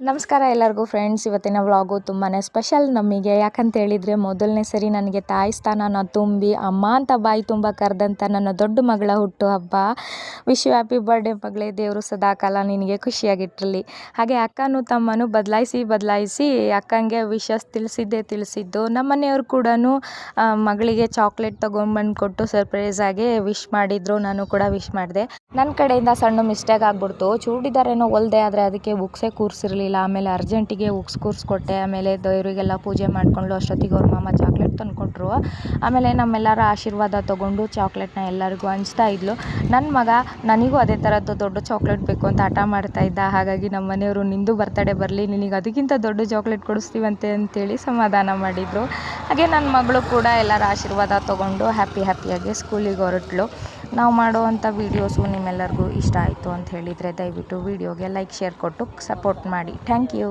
ನಮಸ್ಕಾರ ಎಲ್ಲರಿಗೂ ಫ್ರೆಂಡ್ಸ್. ಇವತ್ತಿನ ವ್ಲಾಗು ತುಂಬಾ ಸ್ಪೆಷಲ್ ನಮಗೆ. ಯಾಕಂತ ಹೇಳಿದರೆ ಮೊದಲನೇ ಸರಿ ನನಗೆ ತಾಯಿ ಸ್ಥಾನನ ತುಂಬಿ ಅಮ್ಮ ಅಂತ ಬಾಯಿ ತುಂಬ ಕರೆದಂಥ ನನ್ನ ದೊಡ್ಡ ಮಗಳ ಹುಟ್ಟು ಹಬ್ಬ. ವಿಶ್ ಯು ಹ್ಯಾಪಿ ಬರ್ಡೇ ಮಗಳೇ. ದೇವರು ಸದಾಕಾಲ ನಿನಗೆ ಖುಷಿಯಾಗಿಟ್ಟಿರಲಿ. ಹಾಗೆ ಅಕ್ಕನೂ ತಮ್ಮನೂ ಬದಲಾಯಿಸಿ ಅಕ್ಕಂಗೆ ವಿಶಸ್ ತಿಳಿಸಿದ್ದು. ನಮ್ಮ ಮನೆಯವರು ಕೂಡ ಮಗಳಿಗೆ ಚಾಕ್ಲೇಟ್ ತೊಗೊಂಡ್ಬಂದು ಕೊಟ್ಟು ಸರ್ಪ್ರೈಸ್ ಆಗಿ ವಿಶ್ ಮಾಡಿದರು. ನಾನು ಕೂಡ ವಿಶ್ ಮಾಡಿದೆ. ನನ್ನ ಕಡೆಯಿಂದ ಸಣ್ಣ ಮಿಸ್ಟೇಕ್ ಆಗಿಬಿಡ್ತು. ಚೂಡಿದಾರೇನೋ ಹೊಲ್ದೆ, ಆದರೆ ಅದಕ್ಕೆ ಬುಕ್ಸೇ ಕೂರಿಸಿರಲಿಲ್ಲ. ಆಮೇಲೆ ಅರ್ಜೆಂಟಿಗೆ ಬುಕ್ಸ್ ಕೂರಿಸ್ಕೊಟ್ಟೆ. ಆಮೇಲೆ ದೇವರಿಗೆಲ್ಲ ಪೂಜೆ ಮಾಡಿಕೊಂಡು ಅಷ್ಟೊತ್ತಿಗೆ ಅವ್ರ ಮಾಮ ಚಾಕ್ಲೇಟ್ ತಂದುಕೊಟ್ರು. ಆಮೇಲೆ ನಮ್ಮೆಲ್ಲರ ಆಶೀರ್ವಾದ ತೊಗೊಂಡು ಚಾಕ್ಲೇಟ್ನ ಎಲ್ಲರಿಗೂ ಹಂಚ್ತಾ ಇದ್ಲು. ನನ್ನ ಮಗ ನನಗೂ ಅದೇ ಥರದ್ದು ದೊಡ್ಡ ಚಾಕ್ಲೇಟ್ ಬೇಕು ಅಂತ ಹಠ ಮಾಡ್ತಾ ಇದ್ದ. ಹಾಗಾಗಿ ನಮ್ಮ ಮನೆಯವರು ನಿಂದು ಬರ್ತಡೇ ಬರಲಿ, ನಿನಗೆ ಅದಕ್ಕಿಂತ ದೊಡ್ಡ ಚಾಕ್ಲೇಟ್ ಕೊಡಿಸ್ತೀವಂತೆ ಅಂತೇಳಿ ಸಮಾಧಾನ ಮಾಡಿದರು. ಹಾಗೆ ನನ್ನ ಮಗಳು ಕೂಡ ಎಲ್ಲರ ಆಶೀರ್ವಾದ ತೊಗೊಂಡು ಹ್ಯಾಪಿಯಾಗಿ ಸ್ಕೂಲಿಗೆ ಹೊರಟ್ಲು. ನಾವು ಮಾಡುವಂಥ ವೀಡಿಯೋಸು ನಿಮ್ಮೆಲ್ಲರಿಗೂ ಇಷ್ಟ ಆಯಿತು ಅಂತ ಹೇಳಿದರೆ ದಯವಿಟ್ಟು ವೀಡಿಯೋಗೆ ಲೈಕ್ ಶೇರ್ ಕೊಟ್ಟು ಸಪೋರ್ಟ್ ಮಾಡಿ. Thank you.